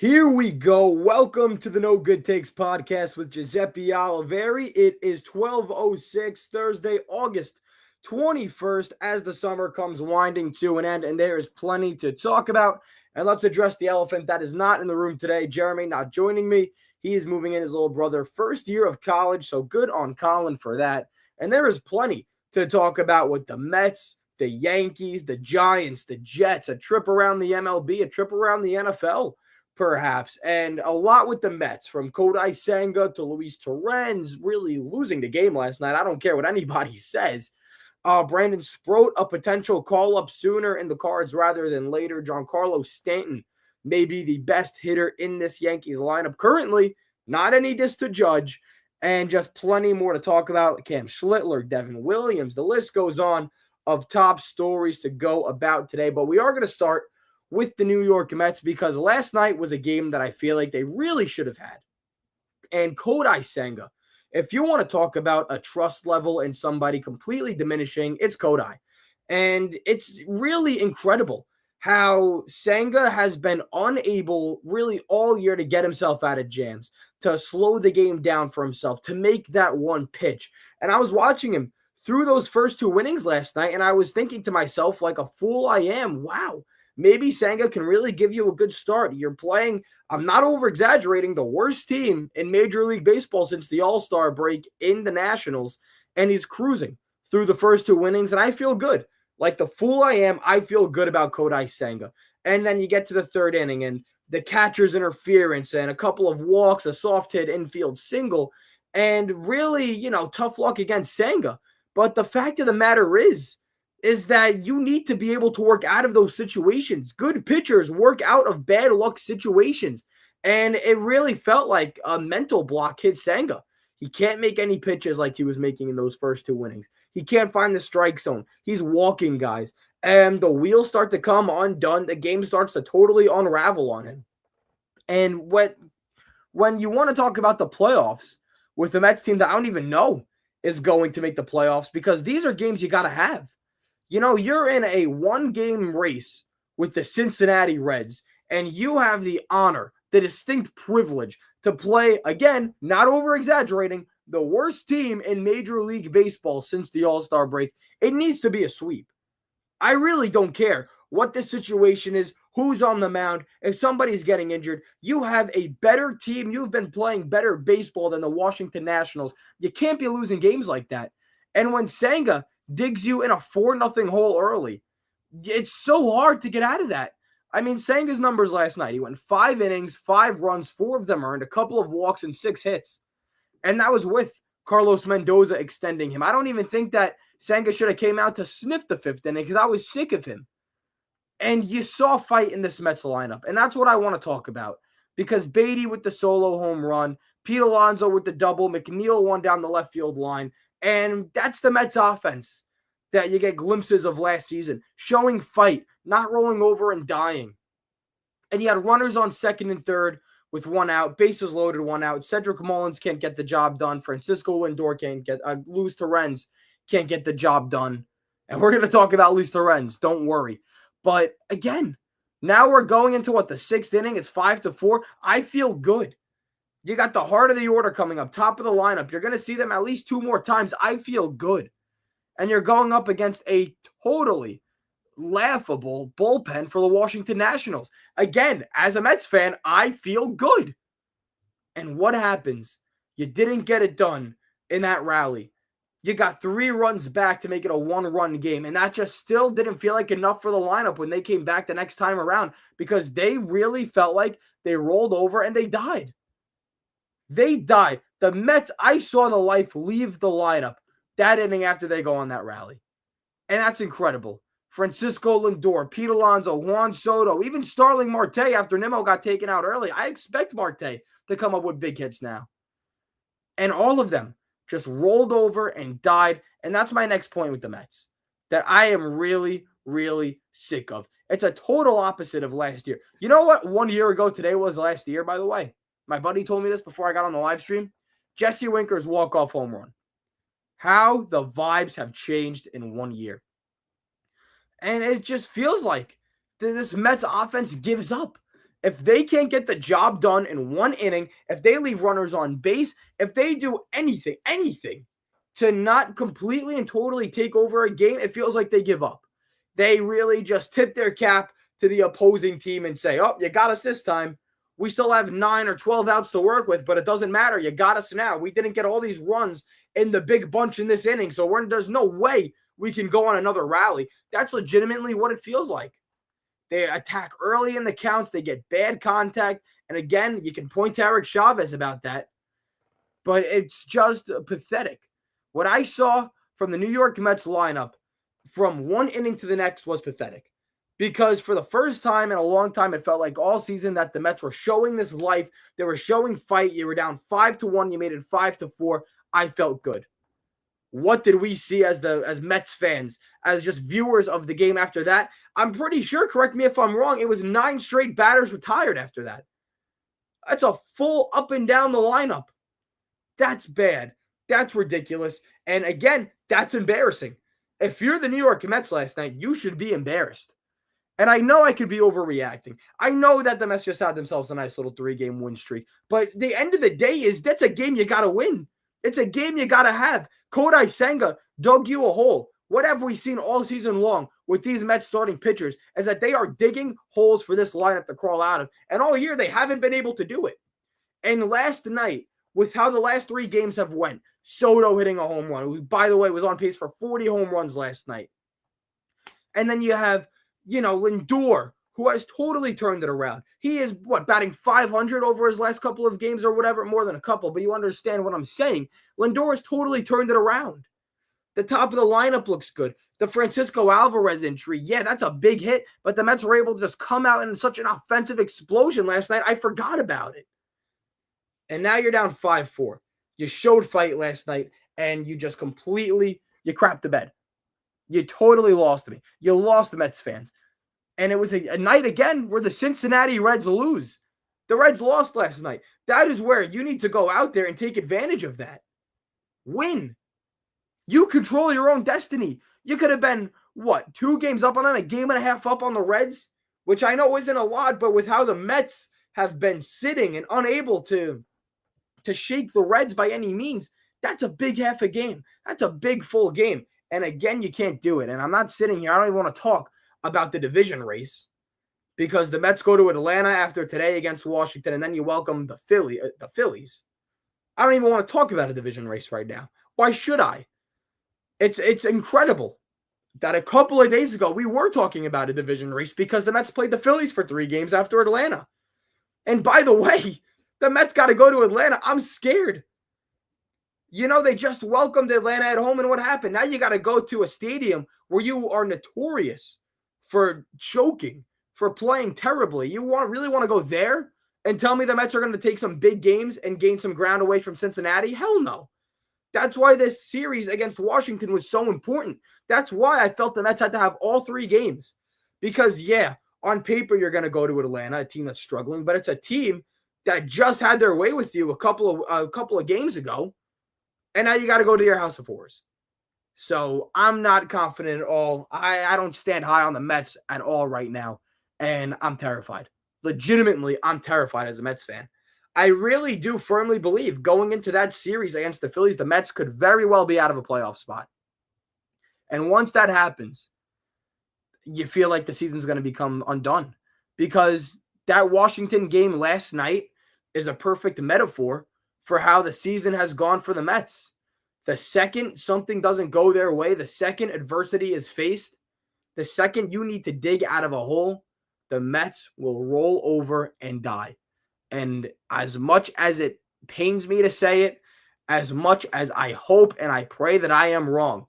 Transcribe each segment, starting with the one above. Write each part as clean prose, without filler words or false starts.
Here we go. Welcome to the No Good Takes podcast with Giuseppe Oliveri. It is 12:06 Thursday, August 21st, as the summer comes winding to an end, and there is plenty to talk about. And let's address the elephant that is not in the room today. Jeremy not joining me. He is moving in his little brother, first year of college, so good on Colin for that. And there is plenty to talk about with the Mets, the Yankees, the Giants, the Jets, a trip around the MLB, a trip around the NFL. Perhaps, and a lot with the Mets, from Kodai Senga to Luis Torrens, really losing the game last night. I don't care what anybody says. Brandon Sproat, a potential call-up sooner in the cards rather than later. Giancarlo Stanton, maybe the best hitter in this Yankees lineup currently. Not any diss to judge, and just plenty more to talk about. Cam Schlittler, Devin Williams, the list goes on of top stories to go about today. But we are going to start with the New York Mets because last night was a game that I feel like they really should have had. And Kodai Senga, if you want to talk about a trust level in somebody completely diminishing, it's Kodai. And it's really incredible how Senga has been unable really all year to get himself out of jams, to slow the game down for himself, to make that one pitch. And I was watching him through those first two innings last night, and I was thinking to myself, like a fool I am, wow, maybe Senga can really give you a good start. You're playing, I'm not over-exaggerating, the worst team in Major League Baseball since the All-Star break in the Nationals, and he's cruising through the first two innings, and I feel good. Like the fool I am, I feel good about Kodai Senga. And then you get to the third inning, and the catcher's interference and a couple of walks, a soft hit infield single, and really, tough luck against Senga. But the fact of the matter is that you need to be able to work out of those situations. Good pitchers work out of bad luck situations. And it really felt like a mental block hit Senga. He can't make any pitches like he was making in those first two innings. He can't find the strike zone. He's walking guys. And the wheels start to come undone. The game starts to totally unravel on him. And when you want to talk about the playoffs with the Mets team that I don't even know is going to make the playoffs, because these are games you got to have. You're in a one-game race with the Cincinnati Reds, and you have the honor, the distinct privilege to play, again, not over-exaggerating, the worst team in Major League Baseball since the All-Star break. It needs to be a sweep. I really don't care what the situation is, who's on the mound, if somebody's getting injured. You have a better team. You've been playing better baseball than the Washington Nationals. You can't be losing games like that. And when Senga digs you in a 4-0 hole early, it's so hard to get out of that. I mean, Senga's numbers last night, he went 5 innings, 5 runs, 4 of them earned, a couple of walks, and 6 hits. And that was with Carlos Mendoza extending him. I don't even think that Senga should have came out to sniff the 5th inning because I was sick of him. And you saw fight in this Mets lineup. And that's what I want to talk about. Because Beatty with the solo home run, Pete Alonso with the double, McNeil one down the left field line. And that's the Mets offense that you get glimpses of last season. Showing fight, not rolling over and dying. And you had runners on second and third with 1 out, bases loaded, 1 out. Cedric Mullins can't get the job done. Francisco Lindor can't get, Luis Torrens can't get the job done. And we're going to talk about Luis Torrens, don't worry. But again, now we're going into the 6th inning. It's 5-4. I feel good. You got the heart of the order coming up, top of the lineup. You're going to see them at least 2 more times. I feel good. And you're going up against a totally laughable bullpen for the Washington Nationals. Again, as a Mets fan, I feel good. And what happens? You didn't get it done in that rally. You got 3 runs back to make it a 1-run game. And that just still didn't feel like enough for the lineup when they came back the next time around, because they really felt like they rolled over and they died. They died. The Mets, I saw the life leave the lineup that inning after they go on that rally. And that's incredible. Francisco Lindor, Pete Alonso, Juan Soto, even Starling Marte after Nimmo got taken out early. I expect Marte to come up with big hits now. And all of them just rolled over and died. And that's my next point with the Mets that I am really, really sick of. It's a total opposite of last year. You know what 1 year ago today was last year, by the way? My buddy told me this before I got on the live stream. Jesse Winker's walk-off home run. How the vibes have changed in 1 year. And it just feels like this Mets offense gives up. If they can't get the job done in one inning, if they leave runners on base, if they do anything to not completely and totally take over a game, it feels like they give up. They really just tip their cap to the opposing team and say, oh, you got us this time. We still have 9 or 12 outs to work with, but it doesn't matter. You got us now. We didn't get all these runs in the big bunch in this inning, so there's no way we can go on another rally. That's legitimately what it feels like. They attack early in the counts. They get bad contact. And again, you can point to Eric Chavez about that. But it's just pathetic. What I saw from the New York Mets lineup from one inning to the next was pathetic. Because for the first time in a long time, it felt like all season that the Mets were showing this life. They were showing fight. You were down 5-1. You made it 5-4. I felt good. What did we see as Mets fans, as just viewers of the game after that? I'm pretty sure, correct me if I'm wrong, it was 9 straight batters retired after that. That's a full up and down the lineup. That's bad. That's ridiculous. And again, that's embarrassing. If you're the New York Mets last night, you should be embarrassed. And I know I could be overreacting. I know that the Mets just had themselves a nice little 3-game win streak. But the end of the day that's a game you got to win. It's a game you got to have. Kodai Senga dug you a hole. What have we seen all season long with these Mets starting pitchers is that they are digging holes for this lineup to crawl out of. And all year, they haven't been able to do it. And last night, with how the last 3 games have went, Soto hitting a home run, who, by the way, was on pace for 40 home runs last night. And then you have, Lindor, who has totally turned it around. He is, batting 500 over his last couple of games or whatever, more than a couple, but you understand what I'm saying. Lindor has totally turned it around. The top of the lineup looks good. The Francisco Alvarez injury, yeah, that's a big hit, but the Mets were able to just come out in such an offensive explosion last night, I forgot about it. And now you're down 5-4. You showed fight last night, and you just completely, you crapped the bed. You totally lost me. You lost the Mets fans. And it was a night again where the Cincinnati Reds lose. The Reds lost last night. That is where you need to go out there and take advantage of that. Win. You control your own destiny. You could have been, 2 games up on them, a game and a half up on the Reds, which I know isn't a lot, but with how the Mets have been sitting and unable to shake the Reds by any means, that's a big half a game. That's a big full game. And again, you can't do it. And I'm not sitting here. I don't even want to talk about the division race because the Mets go to Atlanta after today against Washington, and then you welcome the Phillies. I don't even want to talk about a division race right now. Why should I? It's incredible that a couple of days ago we were talking about a division race because the Mets played the Phillies for 3 games after Atlanta. And by the way, the Mets got to go to Atlanta. I'm scared. They just welcomed Atlanta at home, and what happened? Now you got to go to a stadium where you are notorious for choking, for playing terribly. You really want to go there and tell me the Mets are going to take some big games and gain some ground away from Cincinnati? Hell no. That's why this series against Washington was so important. That's why I felt the Mets had to have all 3 games. Because, yeah, on paper you're going to go to Atlanta, a team that's struggling, but it's a team that just had their way with you a couple of games ago. And now you got to go to your House of Horrors. So I'm not confident at all. I don't stand high on the Mets at all right now. And I'm terrified. Legitimately, I'm terrified as a Mets fan. I really do firmly believe going into that series against the Phillies, the Mets could very well be out of a playoff spot. And once that happens, you feel like the season's going to become undone. Because that Washington game last night is a perfect metaphor for how the season has gone for the Mets. The second something doesn't go their way, the second adversity is faced, the second you need to dig out of a hole, the Mets will roll over and die. And as much as it pains me to say it, as much as I hope and I pray that I am wrong,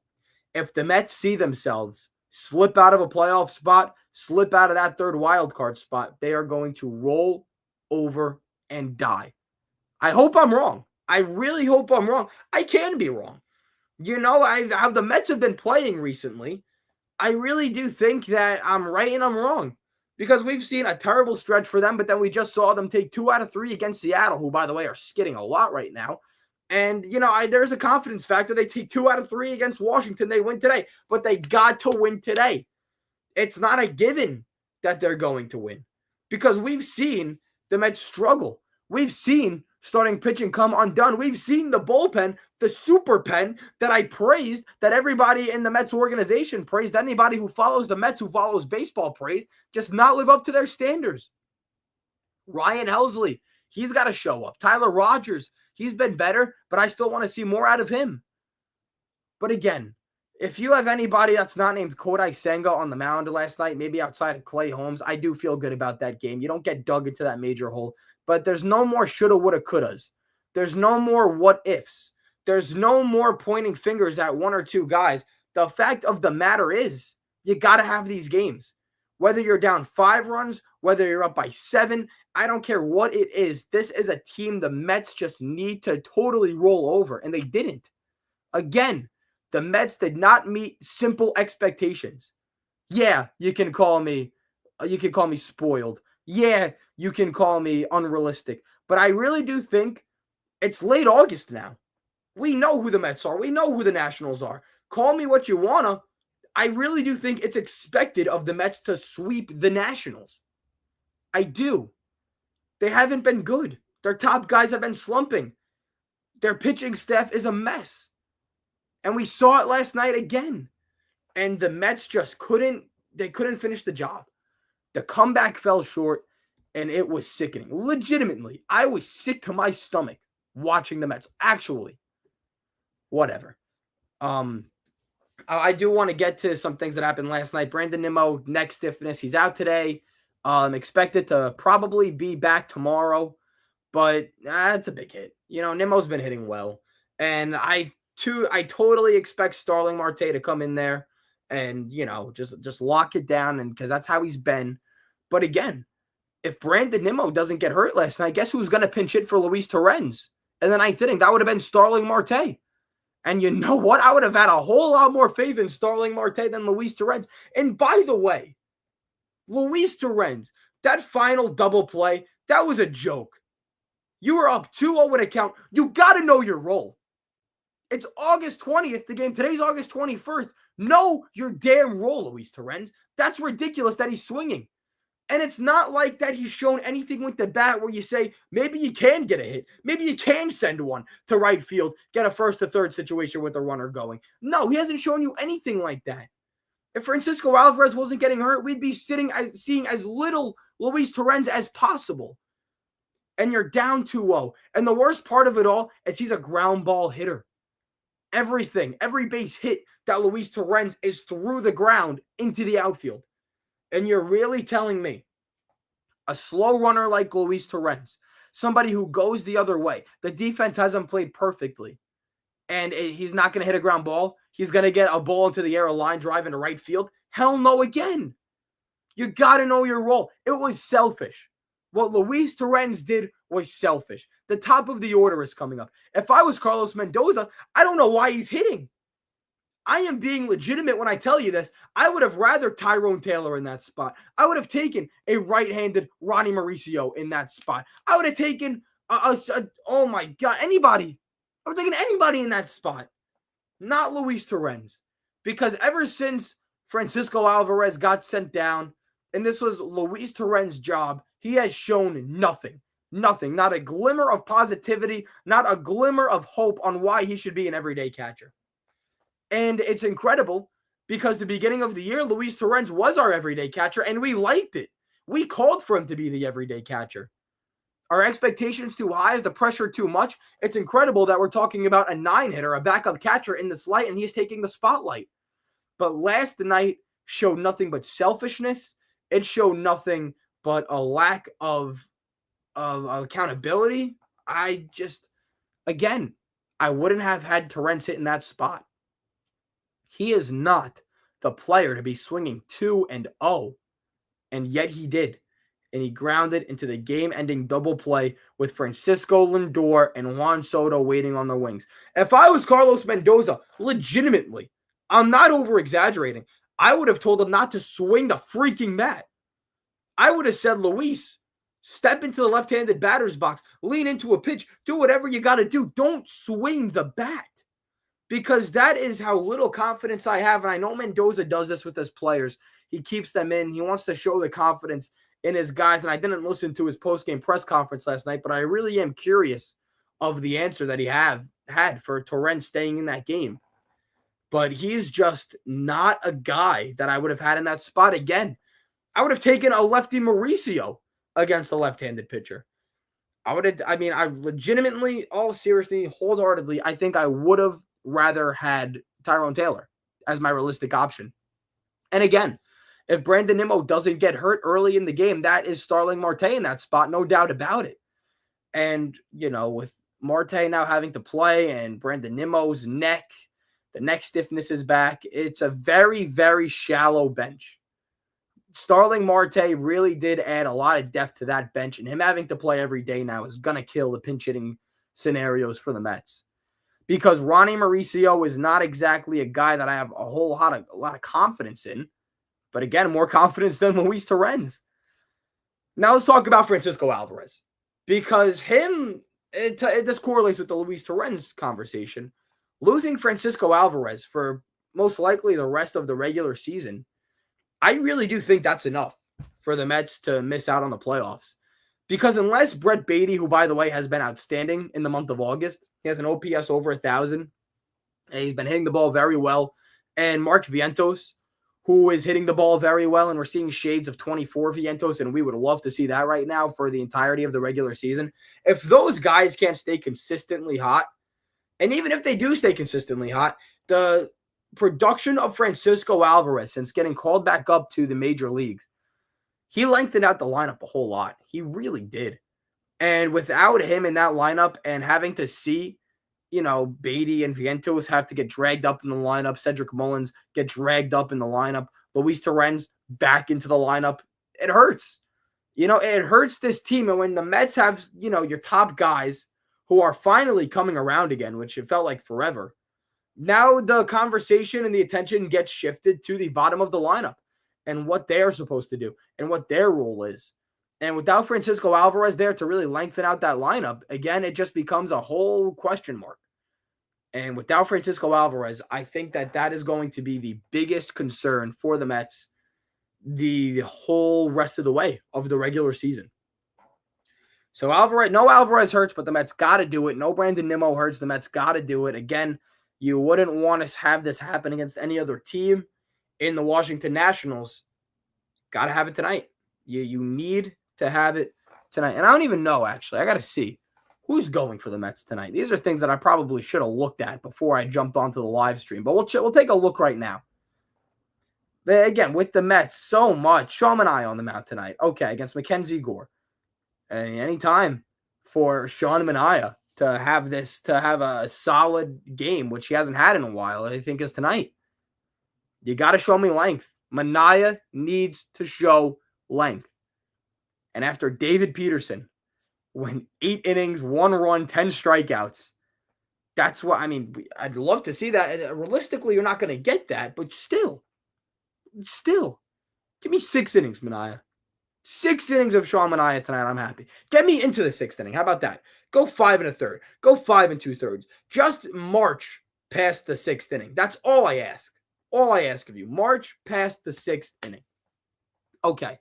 if the Mets see themselves slip out of a playoff spot, slip out of that 3rd wild card spot, they are going to roll over and die. I hope I'm wrong. I really hope I'm wrong. I can be wrong. How the Mets have been playing recently, I really do think that I'm right and I'm wrong. Because we've seen a terrible stretch for them, but then we just saw them take 2 out of 3 against Seattle, who, by the way, are skidding a lot right now. And, there's a confidence factor. They take 2 out of 3 against Washington. They win today, but they got to win today. It's not a given that they're going to win because we've seen the Mets struggle. We've seen starting pitching come undone. We've seen the bullpen, the super pen that I praised, that everybody in the Mets organization praised, anybody who follows the Mets, who follows baseball praised, just not live up to their standards. Ryan Helsley, he's got to show up. Tyler Rogers, he's been better, but I still want to see more out of him. But again, if you have anybody that's not named Kodai Senga on the mound last night, maybe outside of Clay Holmes, I do feel good about that game. You don't get dug into that major hole, but there's no more shoulda, woulda, couldas. There's no more what ifs. There's no more pointing fingers at one or two guys. The fact of the matter is, you got to have these games. Whether you're down 5 runs, whether you're up by 7, I don't care what it is. This is a team the Mets just need to totally roll over, and they didn't. Again, the Mets did not meet simple expectations. Yeah, you can call me spoiled. Yeah, you can call me unrealistic. But I really do think it's late August now. We know who the Mets are. We know who the Nationals are. Call me what you wanna. I really do think it's expected of the Mets to sweep the Nationals. I do. They haven't been good. Their top guys have been slumping. Their pitching staff is a mess. And we saw it last night again. And the Mets just couldn't finish the job. The comeback fell short, and it was sickening. Legitimately, I was sick to my stomach watching the Mets. Actually, whatever. I do want to get to some things that happened last night. Brandon Nimmo, neck stiffness. He's out today. Expected to probably be back tomorrow, but that's a big hit. Nimmo's been hitting well. And I totally expect Starling Marte to come in there and, just lock it down, and because that's how he's been. But again, if Brandon Nimmo doesn't get hurt last night, guess who's going to pinch hit for Luis Torrens? And then I think that would have been Starling Marte. And you know what? I would have had a whole lot more faith in Starling Marte than Luis Torrens. And by the way, Luis Torrens, that final double play, that was a joke. You were up 2-0 with a count. You got to know your role. It's August 20th, the game. Today's August 21st. Know your damn role, Luis Torrens. That's ridiculous that he's swinging. And it's not like that he's shown anything with the bat where you say, maybe you can get a hit. Maybe you can send one to right field, get a first to third situation with a runner going. No, he hasn't shown you anything like that. If Francisco Alvarez wasn't getting hurt, we'd be seeing as little Luis Torrens as possible. And you're down 2-0. And the worst part of it all is he's a ground ball hitter. Every base hit that Luis Torrens is through the ground into the outfield. And you're really telling me a slow runner like Luis Torrens, somebody who goes the other way, the defense hasn't played perfectly, and he's not going to hit a ground ball? He's going to get a ball into the air, a line drive into right field? Hell no again. You got to know your role. It was selfish. What Luis Torrens did was selfish. The top of the order is coming up. If I was Carlos Mendoza, I don't know why he's hitting. I am being legitimate when I tell you this. I would have rather Tyrone Taylor in that spot. I would have taken a right-handed Ronnie Mauricio in that spot. I would have taken, oh my God, anybody. I would have taken anybody in that spot. Not Luis Torrens. Because ever since Francisco Alvarez got sent down, and this was Luis Torrens' job, he has shown nothing. Nothing. Not a glimmer of positivity, not a glimmer of hope on why he should be an everyday catcher. And it's incredible because the beginning of the year, Luis Torrens was our everyday catcher, and we liked it. We called for him to be the everyday catcher. Are expectations too high? Is the pressure too much? It's incredible that we're talking about a 9-hitter, a backup catcher in this light, and he's taking the spotlight. But last night showed nothing but selfishness. It showed nothing but a lack of accountability. I wouldn't have had Torrens hit in that spot. He is not the player to be swinging 2-0, and yet he did. And he grounded into the game-ending double play with Francisco Lindor and Juan Soto waiting on the wings. If I was Carlos Mendoza, legitimately, I'm not over-exaggerating, I would have told him not to swing the freaking bat. I would have said, Luis, step into the left-handed batter's box, lean into a pitch, do whatever you got to do. Don't swing the bat. Because that is how little confidence I have. And I know Mendoza does this with his players. He keeps them in. He wants to show the confidence in his guys, and I didn't listen to his post-game press conference last night, but I really am curious of the answer that he had for Torrens staying in that game. But he's just not a guy that I would have had in that spot again. I would have taken a lefty Mauricio against a left-handed pitcher. I legitimately, all seriously, wholeheartedly, I think I would have rather had Tyrone Taylor as my realistic option. And again, if Brandon Nimmo doesn't get hurt early in the game, that is Starling Marte in that spot, no doubt about it. And, with Marte now having to play and Brandon Nimmo's neck, the neck stiffness is back. It's a very, very shallow bench. Starling Marte really did add a lot of depth to that bench, and him having to play every day now is going to kill the pinch hitting scenarios for the Mets. Because Ronnie Mauricio is not exactly a guy that I have a lot of confidence in. But again, more confidence than Luis Torrens. Now let's talk about Francisco Alvarez. Because this correlates with the Luis Torrens conversation. Losing Francisco Alvarez for most likely the rest of the regular season, I really do think that's enough for the Mets to miss out on the playoffs. Because unless Brett Baty, who, by the way, has been outstanding in the month of August, he has an OPS over 1,000, and he's been hitting the ball very well, and Mark Vientos, who is hitting the ball very well, and we're seeing shades of 24 Vientos, and we would love to see that right now for the entirety of the regular season. If those guys can't stay consistently hot, and even if they do stay consistently hot, the production of Francisco Alvarez since getting called back up to the major leagues, he lengthened out the lineup a whole lot. He really did. And without him in that lineup and having to see, Baty and Vientos have to get dragged up in the lineup, Cedric Mullins get dragged up in the lineup, Luis Torrens back into the lineup, it hurts. It hurts this team. And when the Mets have, your top guys who are finally coming around again, which it felt like forever, now the conversation and the attention gets shifted to the bottom of the lineup and what they're supposed to do and what their role is. And without Francisco Alvarez there to really lengthen out that lineup, again, it just becomes a whole question mark. And without Francisco Alvarez, I think that is going to be the biggest concern for the Mets the whole rest of the way of the regular season. So no Alvarez hurts, but the Mets got to do it. No Brandon Nimmo hurts. The Mets got to do it. Again, you wouldn't want to have this happen against any other team in the Washington Nationals. Got to have it tonight. You need to have it tonight. And I don't even know, actually. I got to see who's going for the Mets tonight. These are things that I probably should have looked at before I jumped onto the live stream. But we'll take a look right now. But again, with the Mets, so much. Sean Manaea on the mound tonight. Okay, against Mackenzie Gore. And any time for Sean Manaea to have a solid game, which he hasn't had in a while, I think is tonight. You got to show me length. Manaea needs to show length. And after David Peterson went 8 innings, 1 run, 10 strikeouts, that's what, I'd love to see that. Realistically, you're not going to get that, but still, give me 6 innings, Manaea. 6 innings of Sean Manaea tonight, I'm happy. Get me into the 6th inning. How about that? Go 5 1/3. Go 5 2/3. Just march past the 6th inning. That's all I ask. All I ask of you. March past the 6th inning. Okay.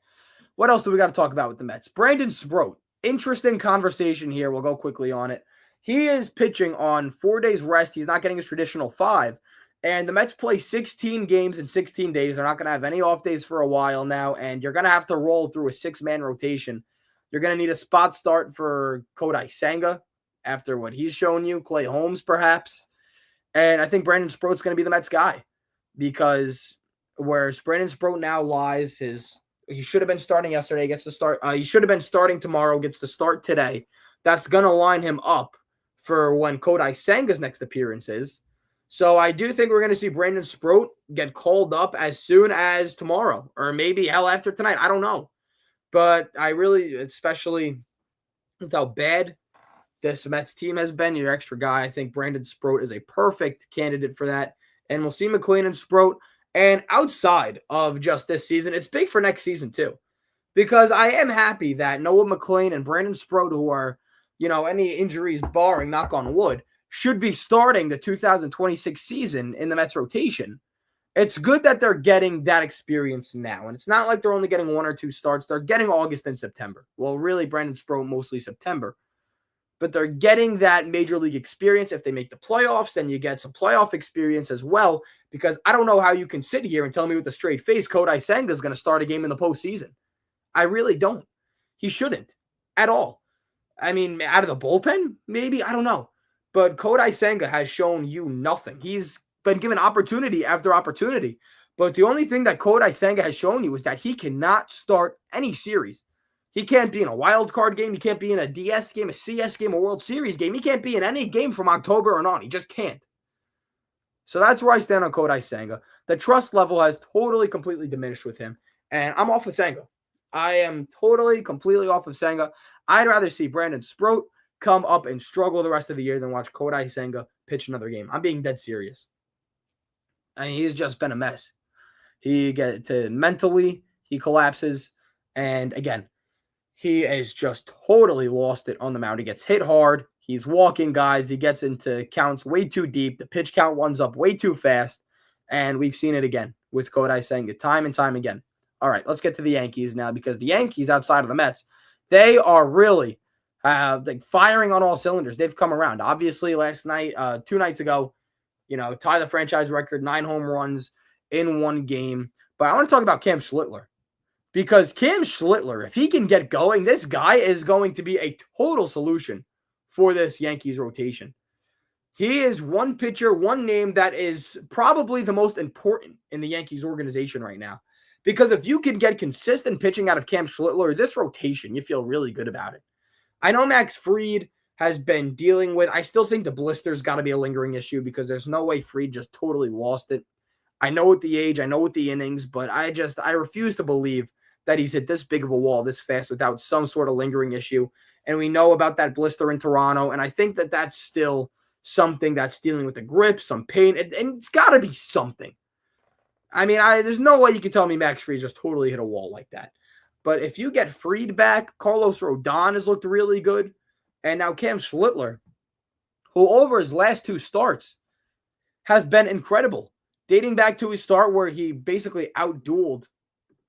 What else do we got to talk about with the Mets? Brandon Sproat. Interesting conversation here. We'll go quickly on it. He is pitching on 4 days rest. He's not getting his traditional 5. And the Mets play 16 games in 16 days. They're not going to have any off days for a while now. And you're going to have to roll through a 6-man rotation. You're going to need a spot start for Kodai Senga after what he's shown you. Clay Holmes, perhaps. And I think Brandon Sproat's going to be the Mets guy. Because where Brandon Sproat now lies, he should have been starting yesterday, gets to start. He should have been starting tomorrow, gets to start today. That's going to line him up for when Kodai Senga's next appearance is. So I do think we're going to see Brandon Sproat get called up as soon as tomorrow, or maybe hell after tonight. I don't know. But I really, especially with how bad this Mets team has been, your extra guy, I think Brandon Sproat is a perfect candidate for that. And we'll see McLean and Sproat. And outside of just this season, it's big for next season too. Because I am happy that Noah McLean and Brandon Sproat, who are, any injuries barring, knock on wood, should be starting the 2026 season in the Mets rotation. It's good that they're getting that experience now. And it's not like they're only getting 1 or 2 starts. They're getting August and September. Well, really, Brandon Sproat mostly September. But they're getting that major league experience. If they make the playoffs, then you get some playoff experience as well. Because I don't know how you can sit here and tell me with a straight face Kodai Senga is going to start a game in the postseason. I really don't. He shouldn't at all. I mean, out of the bullpen, maybe? I don't know. But Kodai Senga has shown you nothing. He's been given opportunity after opportunity. But the only thing that Kodai Senga has shown you is that he cannot start any series. He can't be in a wild card game. He can't be in a DS game, a CS game, a World Series game. He can't be in any game from October and on. He just can't. So that's where I stand on Kodai Senga. The trust level has totally, completely diminished with him. And I'm off of Senga. I am totally, completely off of Senga. I'd rather see Brandon Sproat come up and struggle the rest of the year than watch Kodai Senga pitch another game. I'm being dead serious. I mean, he's just been a mess. He gets to mentally, he collapses. And again, he is just totally lost it on the mound. He gets hit hard. He's walking guys. He gets into counts way too deep. The pitch count runs up way too fast. And we've seen it again with Kodai Senga time and time again. All right, let's get to the Yankees now, because the Yankees, outside of the Mets, they are really like firing on all cylinders. They've come around. Obviously, last night, 2 nights ago, tie the franchise record, 9 home runs in 1 game. But I want to talk about Cam Schlittler, because Cam Schlittler, if he can get going, this guy is going to be a total solution for this Yankees rotation. He is one pitcher, one name that is probably the most important in the Yankees organization right now. Because if you can get consistent pitching out of Cam Schlittler, this rotation, you feel really good about it. I know Max Fried has been dealing with, I still think the blister's got to be a lingering issue, because there's no way Fried just totally lost it. I know with the age, I know with the innings, but I refuse to believe that he's hit this big of a wall this fast without some sort of lingering issue. And we know about that blister in Toronto, and I think that that's still something that's dealing with the grip, some pain, and it's got to be something. I mean, there's no way you can tell me Max Fried just totally hit a wall like that. But if you get Fried back, Carlos Rodon has looked really good. And now Cam Schlittler, who over his last 2 starts has been incredible. Dating back to his start where he basically outdueled,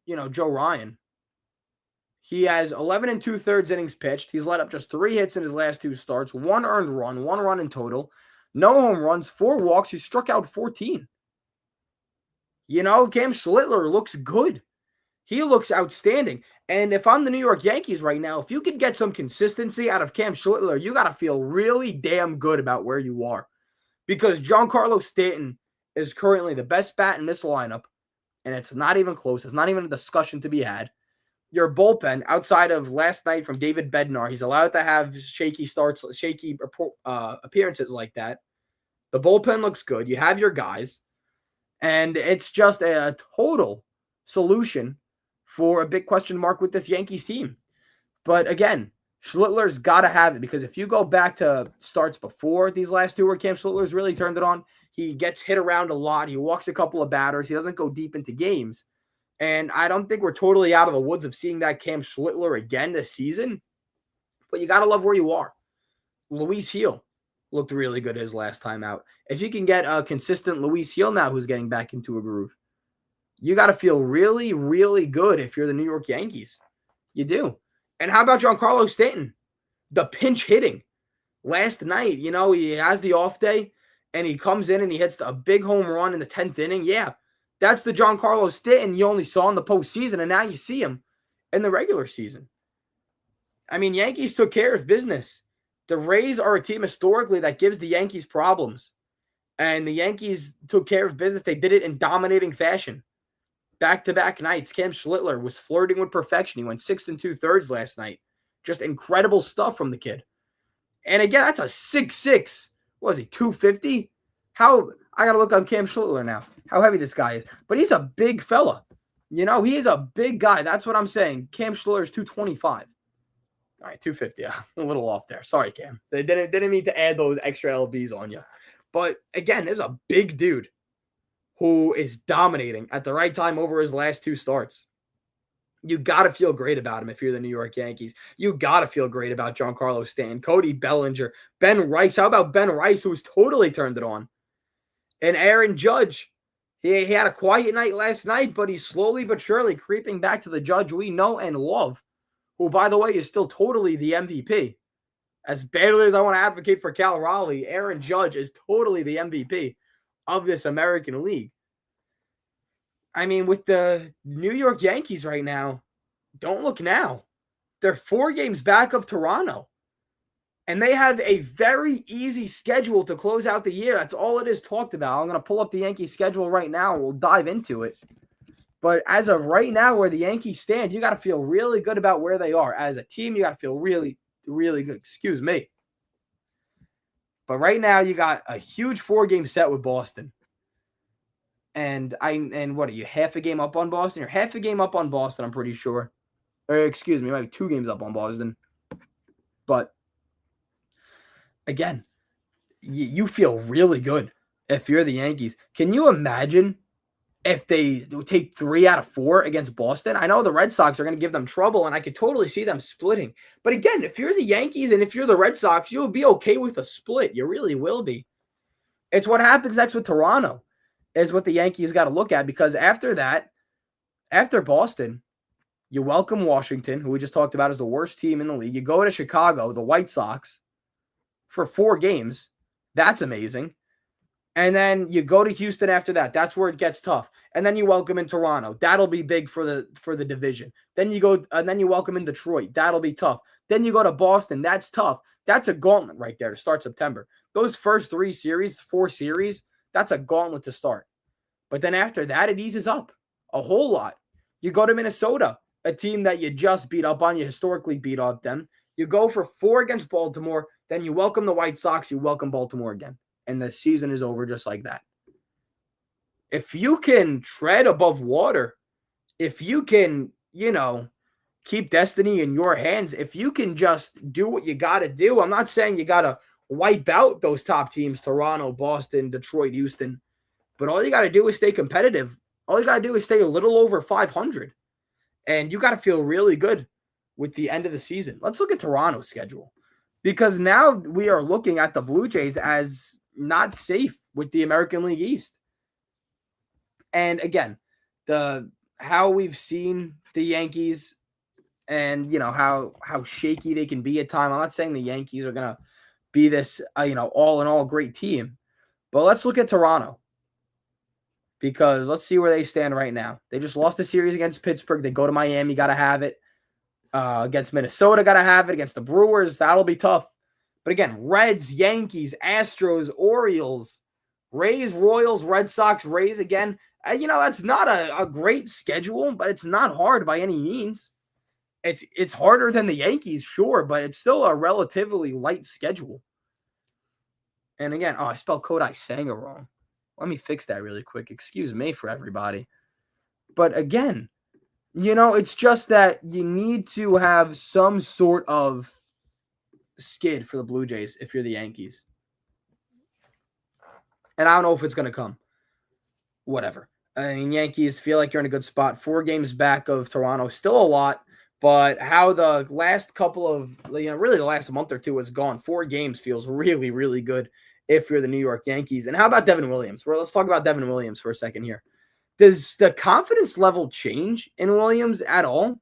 Joe Ryan. He has 11 2/3 innings pitched. He's let up just 3 hits in his last 2 starts, 1 earned run, 1 run in total, no home runs, 4 walks. He struck out 14. Cam Schlittler looks good. He looks outstanding. And if I'm the New York Yankees right now, if you could get some consistency out of Cam Schlittler, you got to feel really damn good about where you are. Because Giancarlo Stanton is currently the best bat in this lineup, and it's not even close. It's not even a discussion to be had. Your bullpen, outside of last night from David Bednar, he's allowed to have shaky starts, shaky appearances like that. The bullpen looks good. You have your guys. And it's just a total solution for a big question mark with this Yankees team. But again, Schlittler's got to have it, because if you go back to starts before these last 2 where Cam Schlittler's really turned it on, he gets hit around a lot. He walks a couple of batters. He doesn't go deep into games. And I don't think we're totally out of the woods of seeing that Cam Schlittler again this season. But you got to love where you are. Luis Gil looked really good his last time out. If you can get a consistent Luis Gil now who's getting back into a groove, you got to feel really, really good if you're the New York Yankees. You do. And how about Giancarlo Stanton? The pinch hitting. Last night, he has the off day, and he comes in and he hits a big home run in the 10th inning. Yeah, that's the Giancarlo Stanton you only saw in the postseason, and now you see him in the regular season. I mean, Yankees took care of business. The Rays are a team historically that gives the Yankees problems. And the Yankees took care of business. They did it in dominating fashion. Back-to-back nights, Cam Schlittler was flirting with perfection. He went 6 2/3 last night. Just incredible stuff from the kid. And again, that's a 6'6". What was he, 250? I got to look on Cam Schlittler now, how heavy this guy is. But he's a big fella. He is a big guy. That's what I'm saying. Cam Schlitter is 225. All right, 250. Yeah, a little off there. Sorry, Cam. They didn't mean to add those extra LBs on you. But again, this is a big dude who is dominating at the right time over his last 2 starts. You got to feel great about him if you're the New York Yankees. You got to feel great about Giancarlo Stanton, Cody Bellinger, Ben Rice. How about Ben Rice, who's totally turned it on? And Aaron Judge. He had a quiet night last night, but he's slowly but surely creeping back to the Judge we know and love, who, by the way, is still totally the MVP. As badly as I want to advocate for Cal Raleigh, Aaron Judge is totally the MVP of this American League. I mean, with the New York Yankees right now, don't look now. They're 4 games back of Toronto. And they have a very easy schedule to close out the year. That's all it is talked about. I'm going to pull up the Yankees schedule right now. We'll dive into it. But as of right now, where the Yankees stand, you got to feel really good about where they are. As a team, you got to feel really, really good. Excuse me. But right now, you got a huge 4-game set with Boston. And what are you, half a game up on Boston? You're half a game up on Boston, I'm pretty sure. Or excuse me, maybe 2 games up on Boston. But again, you feel really good if you're the Yankees. Can you imagine if they take 3 out of 4 against Boston? I know the Red Sox are going to give them trouble, and I could totally see them splitting. But again, if you're the Yankees and if you're the Red Sox, you'll be okay with a split. You really will be. It's what happens next with Toronto is what the Yankees got to look at, because after that, after Boston, you welcome Washington, who we just talked about as the worst team in the league. You go to Chicago, the White Sox, for 4 games. That's amazing. And then you go to Houston after that. That's where it gets tough. And then you welcome in Toronto. That'll be big for the division. Then you go and then you welcome in Detroit. That'll be tough. Then you go to Boston. That's tough. That's a gauntlet right there to start September. Those first 4 series, that's a gauntlet to start. But then after that, it eases up a whole lot. You go to Minnesota, a team that you just beat up on. You historically beat up them. You go for 4 against Baltimore. Then you welcome the White Sox. You welcome Baltimore again. And the season is over just like that. If you can tread above water, if you can, keep destiny in your hands, if you can just do what you got to do, I'm not saying you got to wipe out those top teams, Toronto, Boston, Detroit, Houston, but all you got to do is stay competitive. All you got to do is stay a little over 500. And you got to feel really good with the end of the season. Let's look at Toronto's schedule, because now we are looking at the Blue Jays as not safe with the American League East. And again, how we've seen the Yankees and, how shaky they can be at times. I'm not saying the Yankees are going to be this, all in all great team. But let's look at Toronto, because let's see where they stand right now. They just lost the series against Pittsburgh. They go to Miami, got to have it. Against Minnesota, got to have it. Against the Brewers, that'll be tough. But again, Reds, Yankees, Astros, Orioles, Rays, Royals, Red Sox, Rays again. That's not a great schedule, but it's not hard by any means. It's harder than the Yankees, sure, but it's still a relatively light schedule. And again, I spelled Kodai Senga wrong. Let me fix that really quick. Excuse me for everybody. But again, it's just that you need to have some sort of skid for the Blue Jays if you're the Yankees. And I don't know if it's going to come. Whatever. I mean, Yankees feel like you're in a good spot. 4 games back of Toronto. Still a lot. But how the last couple of, really the last month or two has gone, 4 games feels really, really good if you're the New York Yankees. And how about Devin Williams? Well, let's talk about Devin Williams for a second here. Does the confidence level change in Williams at all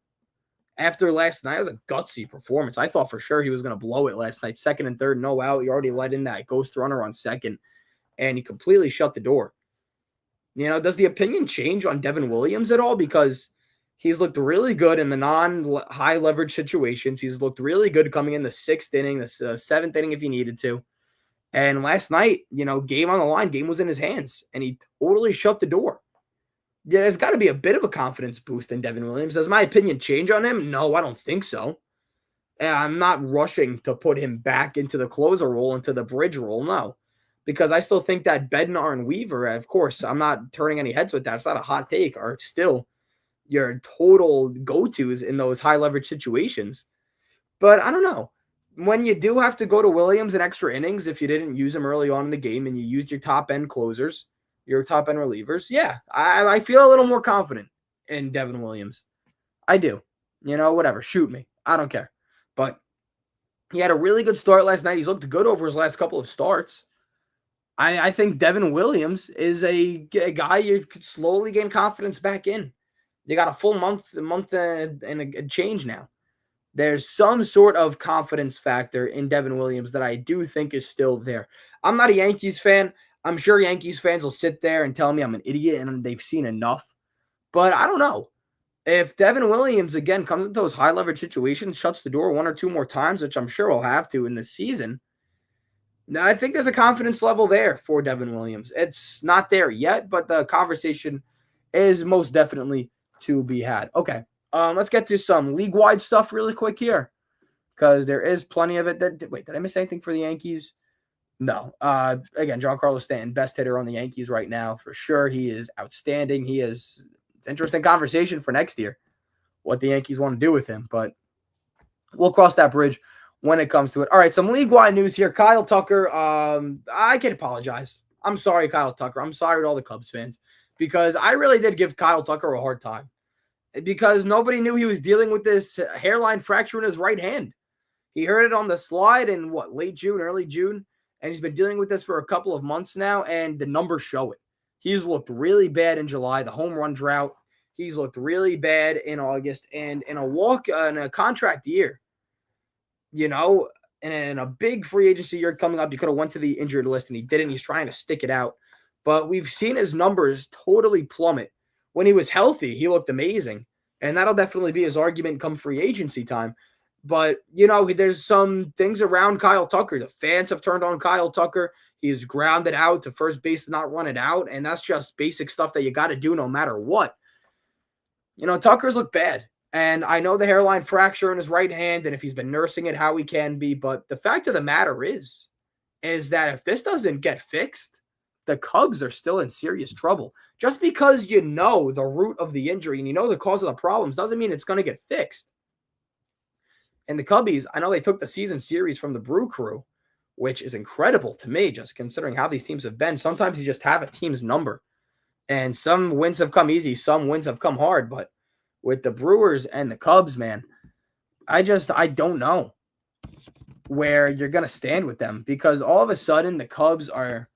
after last night? It was a gutsy performance. I thought for sure he was going to blow it last night. 2nd and 3rd, no out. He already let in that ghost runner on 2nd, and he completely shut the door. Does the opinion change on Devin Williams at all? Because he's looked really good in the non-high leverage situations. He's looked really good coming in the 6th inning, the 7th inning if he needed to. And last night, game on the line, game was in his hands, and he totally shut the door. Yeah, there's got to be a bit of a confidence boost in Devin Williams. Does my opinion change on him? No, I don't think so. And I'm not rushing to put him back into the closer role, into the bridge role, no. Because I still think that Bednar and Weaver, of course, I'm not turning any heads with that. It's not a hot take, are still your total go-tos in those high-leverage situations. But I don't know. When you do have to go to Williams in extra innings, if you didn't use him early on in the game and you used your top-end closers, your top-end relievers, yeah, I feel a little more confident in Devin Williams. I do. Whatever. Shoot me. I don't care. But he had a really good start last night. He's looked good over his last couple of starts. I think Devin Williams is a guy you could slowly gain confidence back in. You got a full month and a change now. There's some sort of confidence factor in Devin Williams that I do think is still there. I'm not a Yankees fan. I'm sure Yankees fans will sit there and tell me I'm an idiot and they've seen enough. But I don't know. If Devin Williams, again, comes into those high leverage situations, shuts the door one or two more times, which I'm sure we'll have to in this season, now I think there's a confidence level there for Devin Williams. It's not there yet, but the conversation is most definitely to be had. Okay, let's get to some league-wide stuff really quick here because there is plenty of it. Wait, did I miss anything for the Yankees? No. Again, Giancarlo Stanton, best hitter on the Yankees right now for sure. He is outstanding. It's an interesting conversation for next year, what the Yankees want to do with him, but we'll cross that bridge when it comes to it. All right, some league-wide news here. Kyle Tucker, I can apologize. I'm sorry, Kyle Tucker. I'm sorry to all the Cubs fans because I really did give Kyle Tucker a hard time because nobody knew he was dealing with this hairline fracture in his right hand. He hurt it on the slide in, late June, early June, and he's been dealing with this for a couple of months now, and the numbers show it. He's looked really bad in July, the home run drought. He's looked really bad in August, and in a contract year, and a big free agency year coming up, you could have went to the injured list, and he didn't. He's trying to stick it out. But we've seen his numbers totally plummet. When he was healthy, he looked amazing, and that'll definitely be his argument come free agency time. But, there's some things around Kyle Tucker. The fans have turned on Kyle Tucker. He's grounded out to first base to not run it out, and that's just basic stuff that you got to do no matter what. Tucker's looked bad. And I know the hairline fracture in his right hand, and if he's been nursing it, how he can be. But the fact of the matter is that if this doesn't get fixed, the Cubs are still in serious trouble. Just because you know the root of the injury and you know the cause of the problems doesn't mean it's going to get fixed. And the Cubbies, I know they took the season series from the Brew Crew, which is incredible to me, just considering how these teams have been. Sometimes you just have a team's number. And some wins have come easy, some wins have come hard, but with the Brewers and the Cubs, man, I don't know where you're going to stand with them because all of a sudden the Cubs are,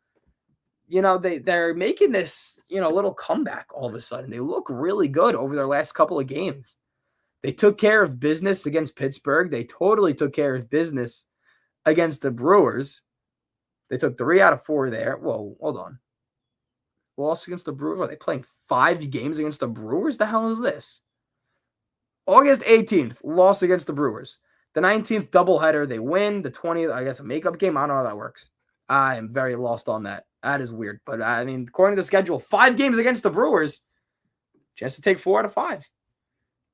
they're making this, little comeback all of a sudden. They look really good over their last couple of games. They took care of business against Pittsburgh. They totally took care of business against the Brewers. They took 3 out of 4 there. Whoa, hold on. Loss against the Brewers? Are they playing 5 games against the Brewers? The hell is this? August 18th, loss against the Brewers. The 19th, doubleheader. They win. The 20th, I guess, a makeup game. I don't know how that works. I am very lost on that. That is weird. But, according to the schedule, 5 games against the Brewers. Chance to take 4 out of 5.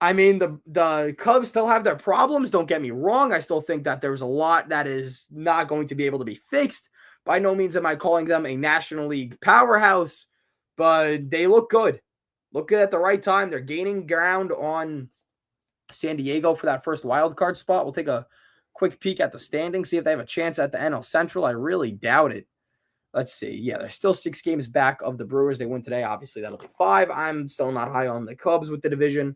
The Cubs still have their problems. Don't get me wrong. I still think that there's a lot that is not going to be able to be fixed. By no means am I calling them a National League powerhouse, but they look good. Look good at the right time. They're gaining ground on San Diego for that first wild card spot. We'll take a quick peek at the standings, see if they have a chance at the NL Central. I really doubt it. Let's see. Yeah, they're still 6 games back of the Brewers. They win today. Obviously, that'll be 5. I'm still not high on the Cubs with the division.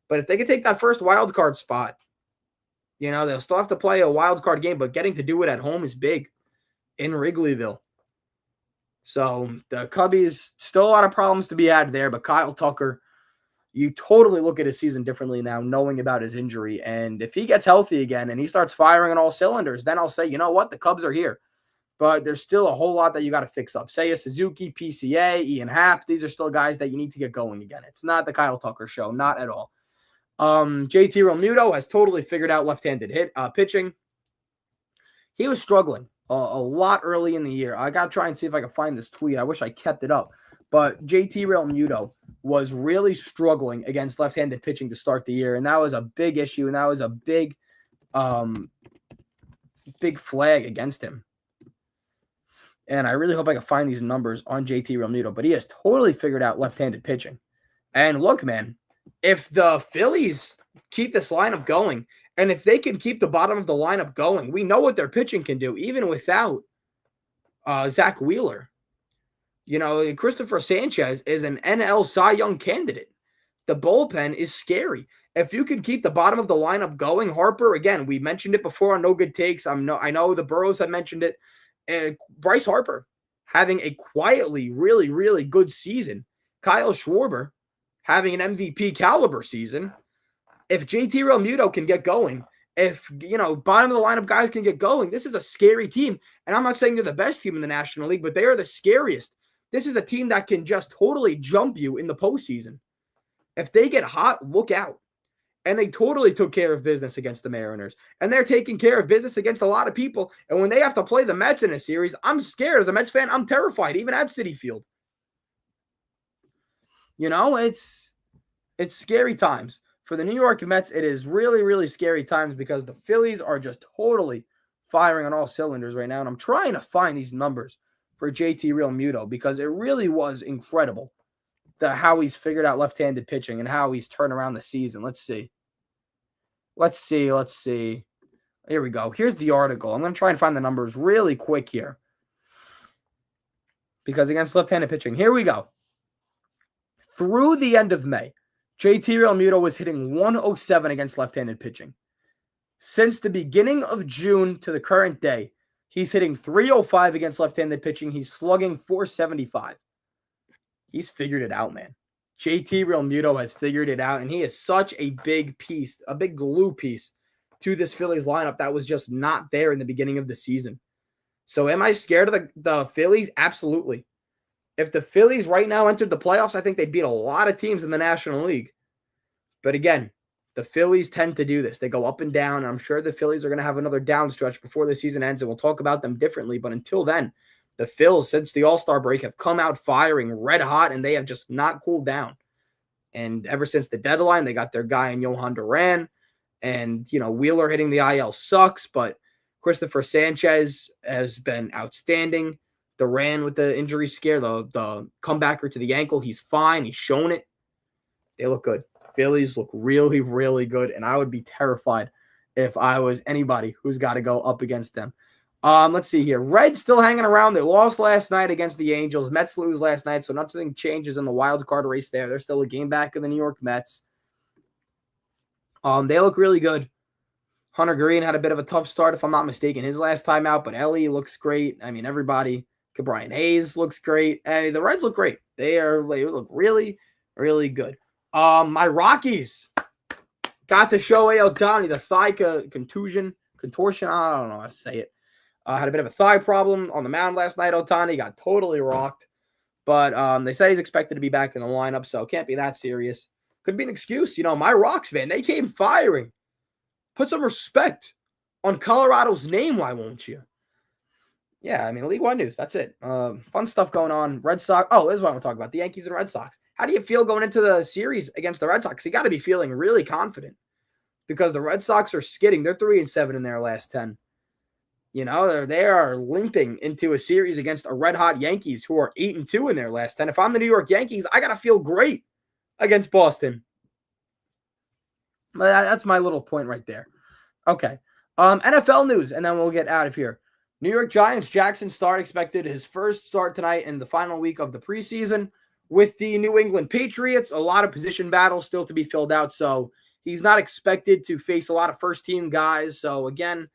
But if they could take that first wild card spot, they'll still have to play a wild card game, but getting to do it at home is big in Wrigleyville. So the Cubbies, still a lot of problems to be had there, but Kyle Tucker, you totally look at his season differently now, knowing about his injury. And if he gets healthy again and he starts firing on all cylinders, then I'll say, you know what, the Cubs are here. But there's still a whole lot that you got to fix up. Seiya Suzuki, PCA, Ian Happ, these are still guys that you need to get going again. It's not the Kyle Tucker show, not at all. JT Realmuto has totally figured out left-handed pitching. He was struggling a lot early in the year. I got to try and see if I can find this tweet. I wish I kept it up. But JT Realmuto was really struggling against left-handed pitching to start the year, and that was a big issue, and that was a big flag against him. And I really hope I can find these numbers on JT Realmuto, but he has totally figured out left-handed pitching. And look, man, if the Phillies keep this lineup going, and if they can keep the bottom of the lineup going, we know what their pitching can do, even without Zach Wheeler. Christopher Sanchez is an NL Cy Young candidate. The bullpen is scary. If you could keep the bottom of the lineup going, Harper, again, we mentioned it before on No Good Takes. I know the Burrows have mentioned it. Bryce Harper having a quietly really, really good season. Kyle Schwarber having an MVP caliber season. If JT Realmuto can get going, if, bottom of the lineup guys can get going, this is a scary team. And I'm not saying they're the best team in the National League, but they are the scariest. This is a team that can just totally jump you in the postseason. If they get hot, look out. And they totally took care of business against the Mariners. And they're taking care of business against a lot of people. And when they have to play the Mets in a series, I'm scared. As a Mets fan, I'm terrified, even at Citi Field. It's scary times. For the New York Mets, it is really, really scary times because the Phillies are just totally firing on all cylinders right now. And I'm trying to find these numbers for JT Realmuto because it really was incredible how he's figured out left-handed pitching and how he's turned around the season. Let's see. Here we go. Here's the article. I'm going to try and find the numbers really quick here because against left-handed pitching, here we go. Through the end of May, JT Realmuto was hitting 107 against left-handed pitching. Since the beginning of June to the current day, he's hitting 305 against left-handed pitching. He's slugging 475. He's figured it out, man. JT Realmuto has figured it out, and he is such a big piece, a big glue piece to this Phillies lineup that was just not there in the beginning of the season. So am I scared of the Phillies? Absolutely. If the Phillies right now entered the playoffs, I think they'd beat a lot of teams in the National League. But again, the Phillies tend to do this. They go up and down, and I'm sure the Phillies are going to have another down stretch before the season ends, and we'll talk about them differently. But until then, the Phils, since the All-Star break, have come out firing red hot, and they have just not cooled down. And ever since the deadline, they got their guy in Johan Duran. And, Wheeler hitting the IL sucks, but Christopher Sanchez has been outstanding. Duran with the injury scare, the comebacker to the ankle, he's fine. He's shown it. They look good. Phillies look really, really good, and I would be terrified if I was anybody who's got to go up against them. Let's see here. Reds still hanging around. They lost last night against the Angels. Mets lose last night, so nothing changes in the wild card race there. They're still a game back of the New York Mets. They look really good. Hunter Green had a bit of a tough start, if I'm not mistaken, his last time out, but Ellie looks great. I mean, everybody. Brian Hayes looks great. Hey, the Reds look great. They look really, really good. My Rockies got to Shohei Ohtani, the thigh contortion. I don't know how to say it. Had a bit of a thigh problem on the mound last night. Ohtani got totally rocked. But they said he's expected to be back in the lineup, so it can't be that serious. Could be an excuse. My Rocks, man, they came firing. Put some respect on Colorado's name, why won't you? Yeah, I mean, League One news. That's it. Fun stuff going on. Red Sox. Oh, this is what I'm going to talk about. The Yankees and Red Sox. How do you feel going into the series against the Red Sox? You got to be feeling really confident because the Red Sox are skidding. They're 3-7 in their last 10. They are limping into a series against a red-hot Yankees who are 8-2 in their last 10. If I'm the New York Yankees, I got to feel great against Boston. But that's my little point right there. Okay. NFL news, and then we'll get out of here. New York Giants, Jaxson Dart expected his first start tonight in the final week of the preseason. With the New England Patriots, a lot of position battles still to be filled out, so he's not expected to face a lot of first-team guys. So, again,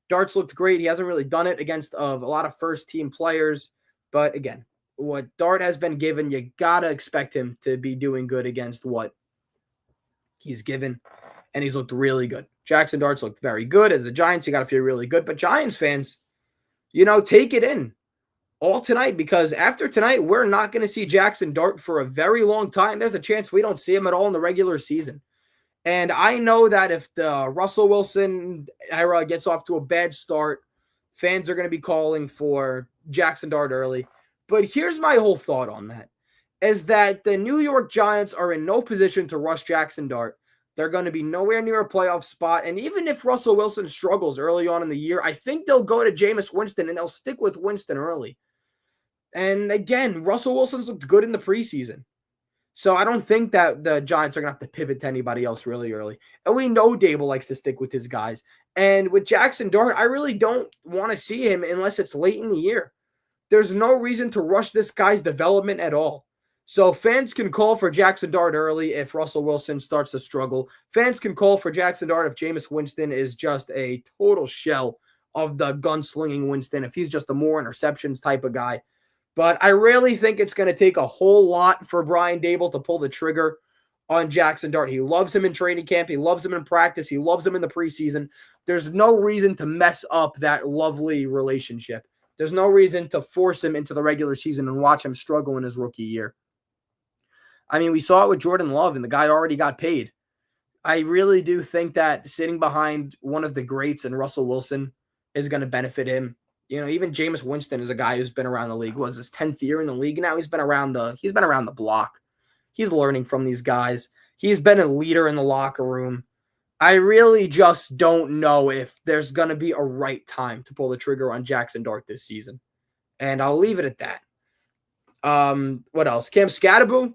Dart's looked great. He hasn't really done it against a lot of first-team players. But, again, what Dart has been given, you got to expect him to be doing good against what he's given. And he's looked really good. Jaxson Dart's looked very good. As the Giants, you got to feel really good. But Giants fans, take it in all tonight because after tonight, we're not going to see Jaxson Dart for a very long time. There's a chance we don't see him at all in the regular season. And I know that if the Russell Wilson era gets off to a bad start, fans are going to be calling for Jaxson Dart early. But here's my whole thought on that, is that the New York Giants are in no position to rush Jaxson Dart. They're going to be nowhere near a playoff spot. And even if Russell Wilson struggles early on in the year, I think they'll go to Jameis Winston and they'll stick with Winston early. And again, Russell Wilson's looked good in the preseason. So I don't think that the Giants are going to have to pivot to anybody else really early. And we know Dable likes to stick with his guys. And with Jaxson Dart, I really don't want to see him unless it's late in the year. There's no reason to rush this guy's development at all. So fans can call for Jaxson Dart early if Russell Wilson starts to struggle. Fans can call for Jaxson Dart if Jameis Winston is just a total shell of the gunslinging Winston, if he's just a more interceptions type of guy. But I really think it's going to take a whole lot for Brian Daboll to pull the trigger on Jaxson Dart. He loves him in training camp. He loves him in practice. He loves him in the preseason. There's no reason to mess up that lovely relationship. There's no reason to force him into the regular season and watch him struggle in his rookie year. I mean, we saw it with Jordan Love, and the guy already got paid. I really do think that sitting behind one of the greats and Russell Wilson is going to benefit him. You know, even Jameis Winston is a guy who's been around the league. Was his 10th year in the league now? He's been around the block. He's learning from these guys. He's been a leader in the locker room. I really just don't know if there's going to be a right time to pull the trigger on Jaxson Dart this season. And I'll leave it at that. What else? Cam Scatterboo.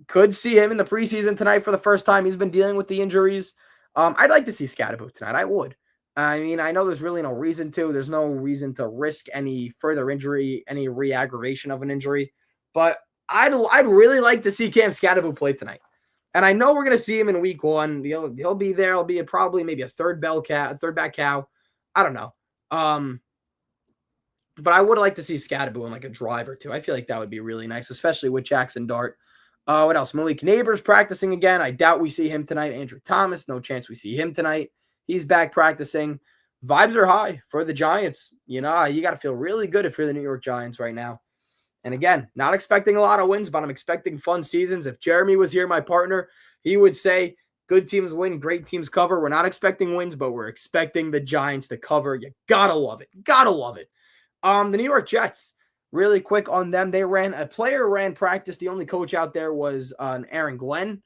Could see him in the preseason tonight for the first time. He's been dealing with the injuries. I'd like to see Scatterboo tonight. I would. I mean, I know there's really no reason to. There's no reason to risk any further injury, any re-aggravation of an injury. But I'd really like to see Cam Scatterboo play tonight. And I know we're going to see him in week 1. He'll be there. He'll be probably maybe a third back cow. I don't know. But I would like to see Scatterboo in like a drive or two. I feel like that would be really nice, especially with Jaxson Dart. What else? Malik Neighbors practicing again. I doubt we see him tonight. Andrew Thomas, no chance we see him tonight. He's back practicing. Vibes are high for the Giants. You know, you got to feel really good if you're the New York Giants right now. And again, not expecting a lot of wins, but I'm expecting fun seasons. If Jeremy was here, my partner, he would say good teams win, great teams cover. We're not expecting wins, but we're expecting the Giants to cover. You got to love it. Got to love it. The New York Jets. Really quick on them, a player ran practice. The only coach out there was Aaron Glenn,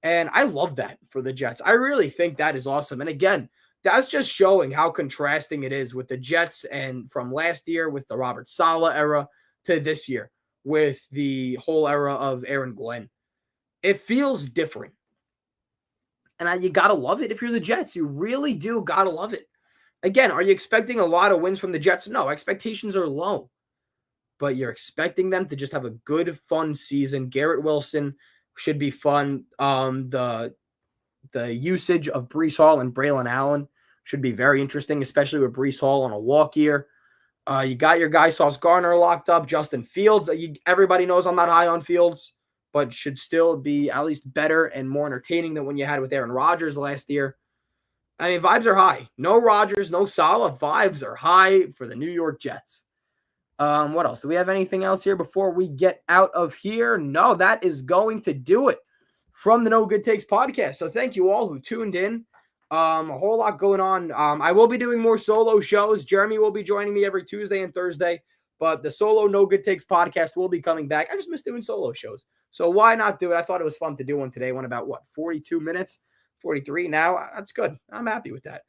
and I love that for the Jets. I really think that is awesome. And again, that's just showing how contrasting it is with the Jets and from last year with the Robert Saleh era to this year with the whole era of Aaron Glenn. It feels different. And you got to love it if you're the Jets. You really do got to love it. Again, are you expecting a lot of wins from the Jets? No, expectations are low. But you're expecting them to just have a good, fun season. Garrett Wilson should be fun. The usage of Breece Hall and Braylon Allen should be very interesting, especially with Breece Hall on a walk year. You got your guy Sauce Gardner locked up. Justin Fields, everybody knows I'm not high on Fields, but should still be at least better and more entertaining than when you had with Aaron Rodgers last year. I mean, vibes are high. No Rodgers, no Saleh. Vibes are high for the New York Jets. What else? Do we have anything else here before we get out of here? No, that is going to do it from the No Good Takes podcast. So thank you all who tuned in. A whole lot going on. I will be doing more solo shows. Jeremy will be joining me every Tuesday and Thursday, but the solo No Good Takes podcast will be coming back. I just miss doing solo shows. So why not do it? I thought it was fun to do one today. Went about 42 minutes, 43 now. That's good. I'm happy with that.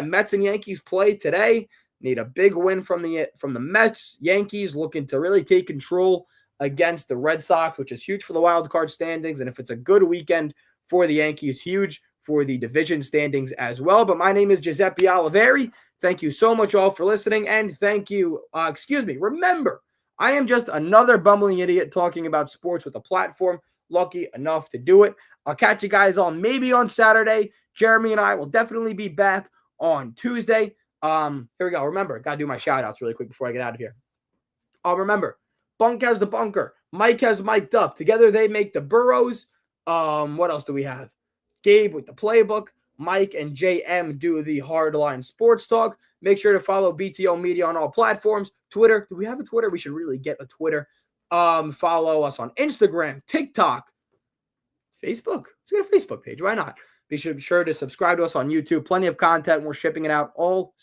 Mets and Yankees play today. Need a big win from the Mets. Yankees looking to really take control against the Red Sox, which is huge for the wild card standings. And if it's a good weekend for the Yankees, huge for the division standings as well. But my name is Giuseppe Oliveri. Thank you so much all for listening. And thank you. Remember, I am just another bumbling idiot talking about sports with a platform. Lucky enough to do it. I'll catch you guys all maybe on Saturday. Jeremy and I will definitely be back on Tuesday. Here we go. Remember, got to do my shout outs really quick before I get out of here. Remember, Bunk has the bunker. Mike has mic'd up. Together they make the Burrows. What else do we have? Gabe with the playbook. Mike and JM do the Hardline Sports Talk. Make sure to follow BTO Media on all platforms. Twitter. Do we have a Twitter? We should really get a Twitter. Follow us on Instagram, TikTok, Facebook. Let's get a Facebook page. Why not? Be sure to subscribe to us on YouTube. Plenty of content. We're shipping it out all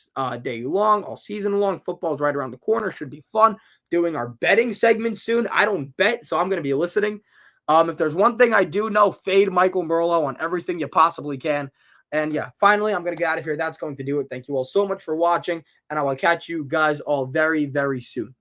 day long, all season long. Football's right around the corner. Should be fun. Doing our betting segment soon. I don't bet, so I'm going to be listening. If there's one thing I do know, fade Michael Merlo on everything you possibly can. And yeah, finally, I'm going to get out of here. That's going to do it. Thank you all so much for watching, and I will catch you guys all very, very soon.